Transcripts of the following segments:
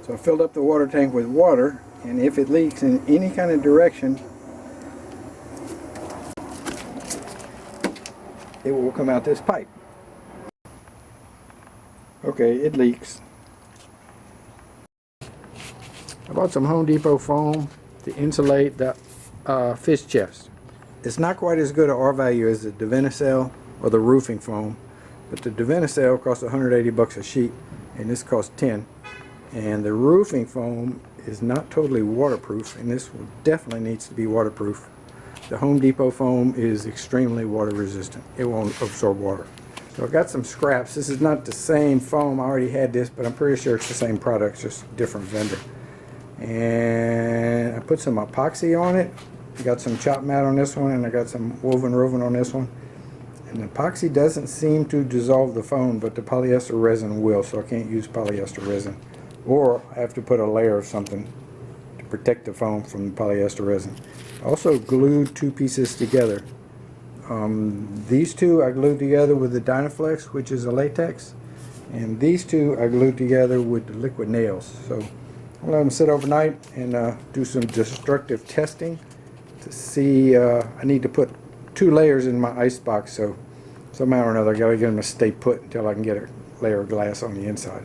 So I filled up the water tank with water, and if it leaks in any kind of direction, it will come out this pipe. Okay, it leaks. I bought some Home Depot foam to insulate the fish chest. It's not quite as good an R value as the Divinycell or the roofing foam, but the Divinycell costs 180 bucks a sheet, and this costs 10. And the roofing foam is not totally waterproof, and this definitely needs to be waterproof. The Home Depot foam is extremely water resistant. It won't absorb water. So I got some scraps. This is not the same foam. I already had this, but I'm pretty sure it's the same product, just a different vendor. And I put some epoxy on it. I got some chop mat on this one, and I got some woven on this one. And the epoxy doesn't seem to dissolve the foam, but the polyester resin will, so I can't use polyester resin. Or I have to put a layer of something to protect the foam from the polyester resin. I also glued two pieces together. These two I glued together with the Dynaflex, which is a latex, and these two I glued together with the liquid nails. So I'll let them sit overnight and do some destructive testing to see. I need to put 2 layers in my icebox, so somehow or another I gotta get them to stay put until I can get a layer of glass on the inside.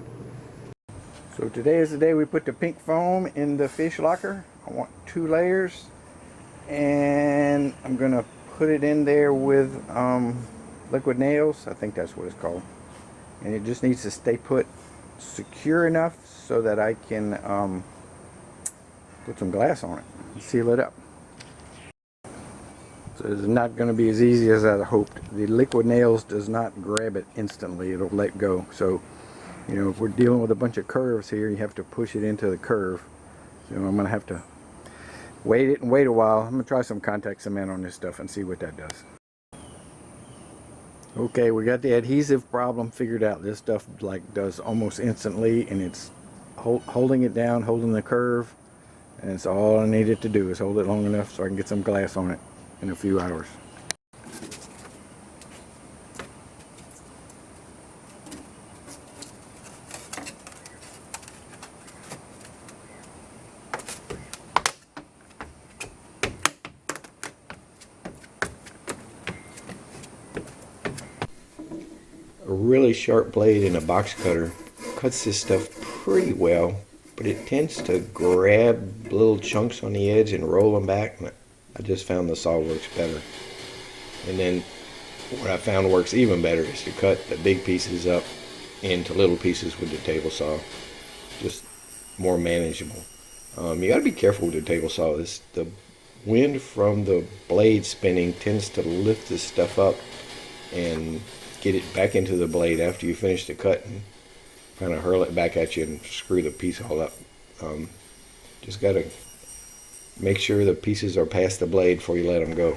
So today is the day we put the pink foam in the fish locker. I want 2 layers, and I'm gonna put it in there with liquid nails. I think that's what it's called, and it just needs to stay put secure enough so that I can put some glass on it and seal it up. So it's not going to be as easy as I hoped. The liquid nails does not grab it instantly. It'll let go. So, you know, if we're dealing with a bunch of curves here, you have to push it into the curve. So I'm going to have to wait a while. I'm going to try some contact cement on this stuff and see what that does. Okay, we got the adhesive problem figured out. This stuff like does almost instantly, and it's holding it down, holding the curve, and it's all I needed to do is hold it long enough so I can get some glass on it in a few hours. A really sharp blade in a box cutter cuts this stuff pretty well, but it tends to grab little chunks on the edge and roll them back. I just found the saw works better. And then what I found works even better is to cut the big pieces up into little pieces with the table saw. Just more manageable. You got to be careful with the table saw. The wind from the blade spinning tends to lift this stuff up and get it back into the blade after you finish the cut and kind of hurl it back at you and screw the piece all up. Just got to make sure the pieces are past the blade before you let them go.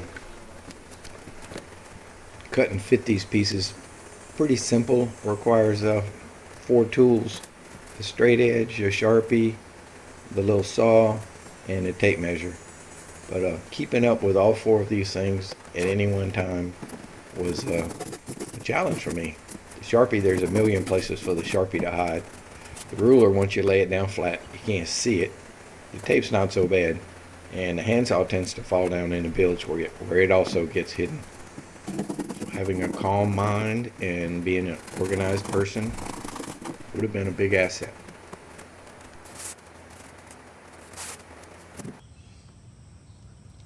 Cut and fit these pieces pretty simple. Requires 4 tools: the straight edge, a Sharpie, the little saw, and a tape measure. But keeping up with all 4 of these things at any one time was a challenge for me. The Sharpie, there's a million places for the Sharpie to hide. The ruler, once you lay it down flat, you can't see it. The tape's not so bad, and the handsaw tends to fall down in the bilge where it also gets hidden. So having a calm mind and being an organized person would have been a big asset.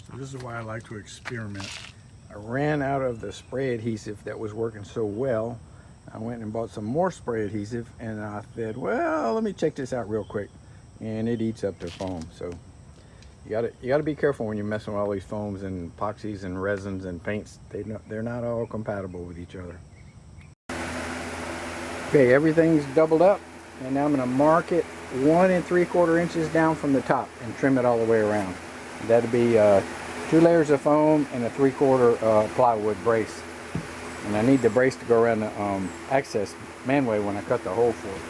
So this is why I like to experiment. I ran out of the spray adhesive that was working so well. I went and bought some more spray adhesive, and I said, well, let me check this out real quick. And it eats up the foam. So you gotta be careful when you're messing with all these foams and epoxies and resins and paints. They're not all compatible with each other. Okay, everything's doubled up, and now I'm gonna mark it 1 3/4 inches down from the top and trim it all the way around. That'll be 2 layers of foam and a 3/4 plywood brace. And I need the brace to go around the access manway when I cut the hole for it.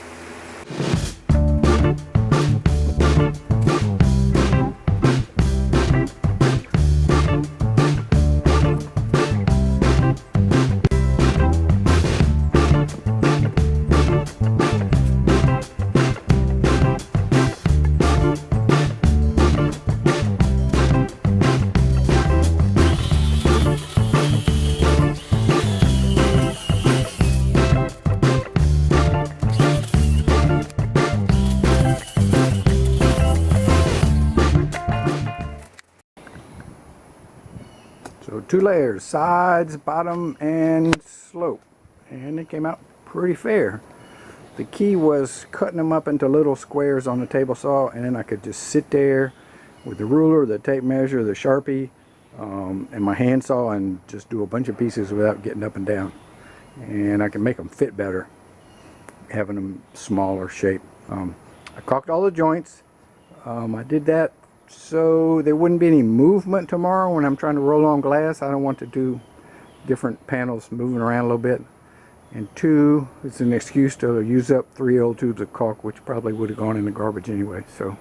2 layers, sides, bottom, and slope, and it came out pretty fair. The key was cutting them up into little squares on the table saw, and then I could just sit there with the ruler, the tape measure, the Sharpie, and my handsaw, and just do a bunch of pieces without getting up and down. And I can make them fit better, having them smaller shape. I caulked all the joints. I did that so there wouldn't be any movement tomorrow when I'm trying to roll on glass. I don't want to do different panels moving around a little bit. And 2, it's an excuse to use up 3 old tubes of caulk, which probably would have gone in the garbage anyway. So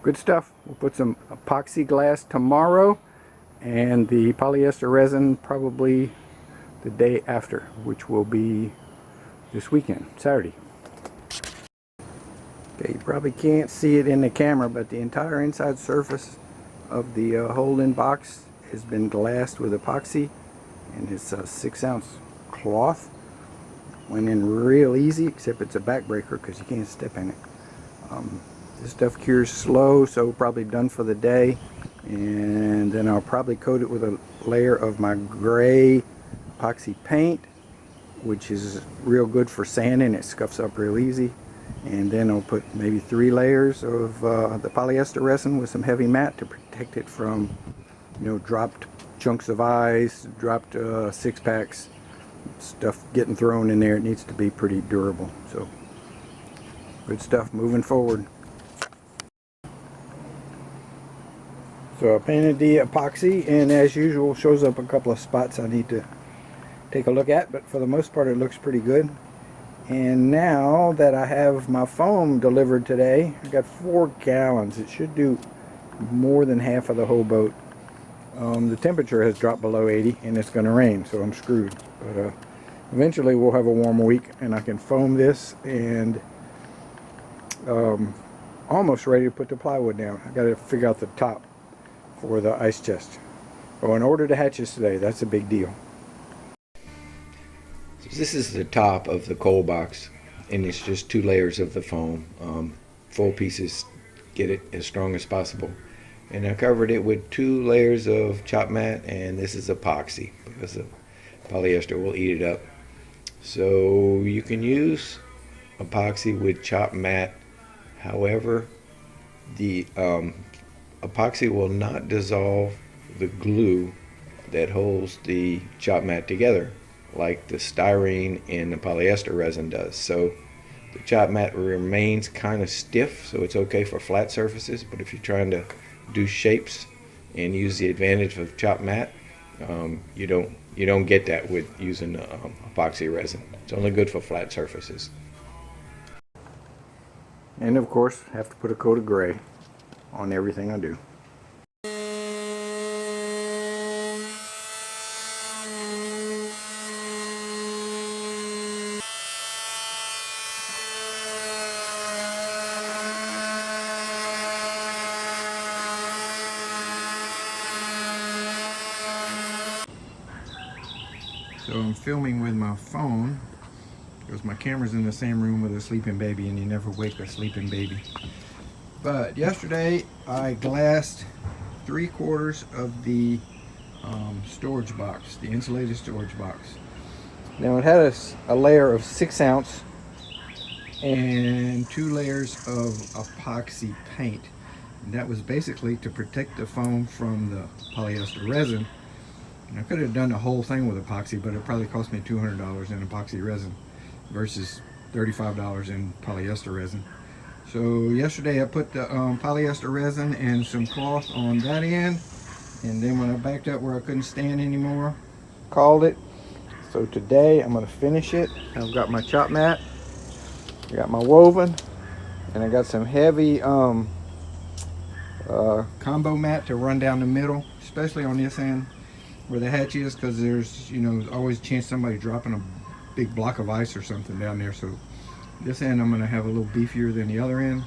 good stuff. We'll put some epoxy glass tomorrow, and the polyester resin probably the day after, which will be this weekend, Saturday. Okay, you probably can't see it in the camera, but the entire inside surface of the hold-in box has been glassed with epoxy, and it's a 6-ounce cloth. Went in real easy, except it's a backbreaker because you can't step in it. This stuff cures slow, so probably done for the day. And then I'll probably coat it with a layer of my gray epoxy paint, which is real good for sanding. It scuffs up real easy. And then I'll put maybe 3 layers of the polyester resin with some heavy matte to protect it from, you know, dropped chunks of ice, dropped 6-packs, stuff getting thrown in there. It needs to be pretty durable. So good stuff moving forward. So I painted the epoxy, and as usual shows up a couple of spots I need to take a look at, but for the most part it looks pretty good. And now that I have my foam delivered today, I got 4 gallons. It should do more than half of the whole boat. The temperature has dropped below 80 and it's going to rain, so I'm screwed. But eventually we'll have a warm week and I can foam this, and almost ready to put the plywood down. I got to figure out the top for the ice chest. Oh, and ordered the hatches today. That's a big deal. This is the top of the coal box, and it's just 2 layers of the foam, full pieces, get it as strong as possible. And I covered it with 2 layers of chop mat, and this is epoxy because the polyester will eat it up. So you can use epoxy with chop mat. However, the epoxy will not dissolve the glue that holds the chop mat together like the styrene and the polyester resin does. So the chop mat remains kind of stiff, so it's okay for flat surfaces, but if you're trying to do shapes and use the advantage of chop mat, you don't get that with using epoxy resin. It's only good for flat surfaces. And of course, have to put a coat of gray on everything I do. So I'm filming with my phone because my camera's in the same room with a sleeping baby, and you never wake a sleeping baby. But yesterday I glassed 3/4 of the storage box, the insulated storage box. Now it had a layer of 6-ounce and 2 layers of epoxy paint. And that was basically to protect the foam from the polyester resin. And I could have done the whole thing with epoxy, but it probably cost me $200 in epoxy resin versus $35 in polyester resin. So yesterday I put the polyester resin and some cloth on that end, and then when I backed up where I couldn't stand anymore, called it. So today I'm going to finish it. I've got my chop mat, I got my woven, and I got some heavy combo mat to run down the middle, especially on this end where the hatch is, because there's, you know, always a chance somebody dropping a big block of ice or something down there. So this end I'm going to have a little beefier than the other end,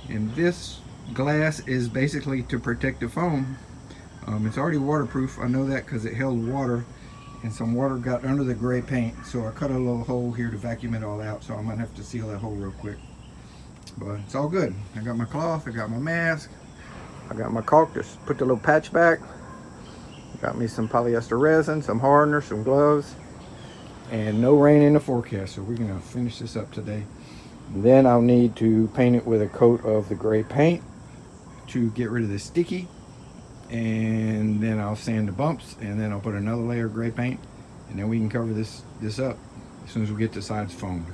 and this glass is basically to protect the foam. It's already waterproof. I know that because it held water, and some water got under the gray paint, so I cut a little hole here to vacuum it all out, so I'm going to have to seal that hole real quick. But it's all good. I got my cloth, I got my mask, I got my caulk to put the little patch back. Got me some polyester resin, some hardener, some gloves, and no rain in the forecast, so we're gonna finish this up today. Then I'll need to paint it with a coat of the gray paint to get rid of the sticky, and then I'll sand the bumps, and then I'll put another layer of gray paint, and then we can cover this up as soon as we get the sides foamed,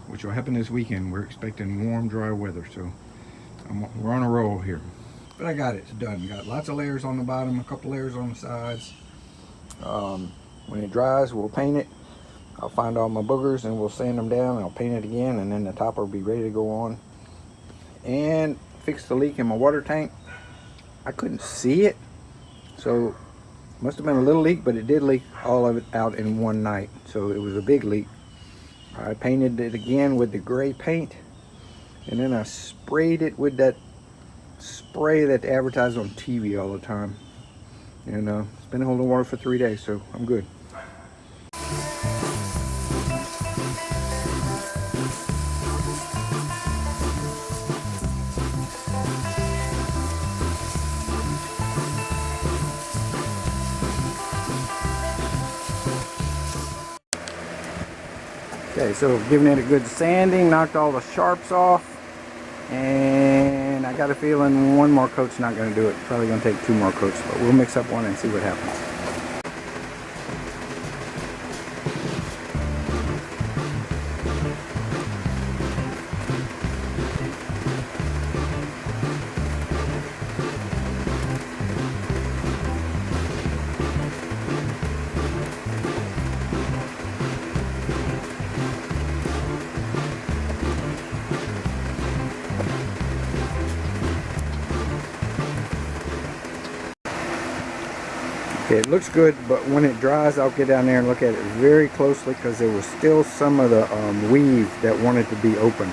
which will happen this weekend. We're expecting warm, dry weather, so we're on a roll here. But I got it, it's done. Got lots of layers on the bottom, a couple layers on the sides. When it dries, we'll paint it. I'll find all my boogers and we'll sand them down, and I'll paint it again, and then the topper will be ready to go on. And fix the leak in my water tank. I couldn't see it, so must have been a little leak, but it did leak all of it out in one night, so it was a big leak. I painted it again with the gray paint, and then I sprayed it with that spray that they advertise on TV all the time. And it's been holding water for 3 days, so I'm good. Okay, so giving it a good sanding, knocked all the sharps off, and I got a feeling one more coat's not going to do it. Probably going to take 2 more coats, but we'll mix up one and see what happens. Okay, it looks good, but when it dries, I'll get down there and look at it very closely, because there was still some of the weave that wanted to be open.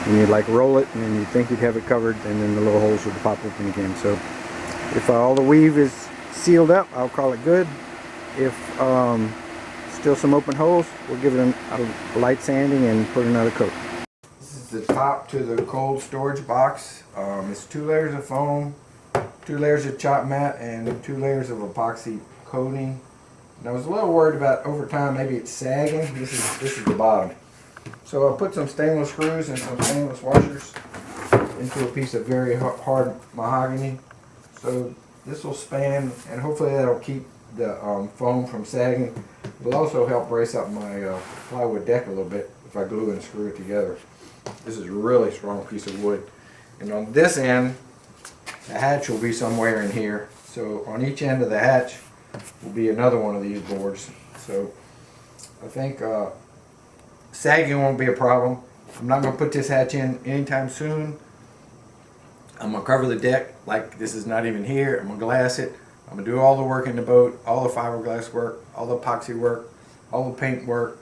And you'd like roll it, and then you'd think you'd have it covered, and then the little holes would pop open again. So if all the weave is sealed up, I'll call it good. If still some open holes, we'll give it a light sanding and put another coat. This is the top to the cold storage box. It's 2 layers of foam, 2 layers of chop mat, and 2 layers of epoxy coating. And I was a little worried about over time maybe it's sagging. This is the bottom. So I'll put some stainless screws and some stainless washers into a piece of very hard mahogany. So this will span, and hopefully that'll keep the foam from sagging. It will also help brace up my plywood deck a little bit if I glue and screw it together. This is a really strong piece of wood. And on this end, the hatch will be somewhere in here. So on each end of the hatch will be another one of these boards. So I think sagging won't be a problem. I'm not going to put this hatch in anytime soon. I'm going to cover the deck like this is not even here. I'm going to glass it. I'm going to do all the work in the boat, all the fiberglass work, all the epoxy work, all the paint work,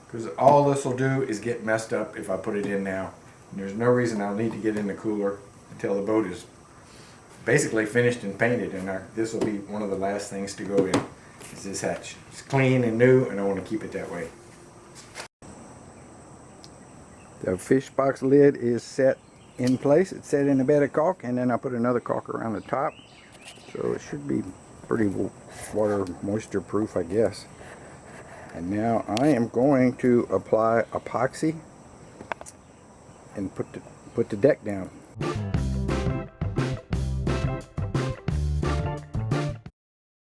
because all this will do is get messed up if I put it in now. And there's no reason I'll need to get in the cooler until the boat is basically finished and painted, and this will be one of the last things to go in, is this hatch. It's clean and new, and I want to keep it that way. The fish box lid is set in place. It's set in a bed of caulk, and then I put another caulk around the top, so it should be pretty water moisture proof, I guess. And now I am going to apply epoxy and put the deck down.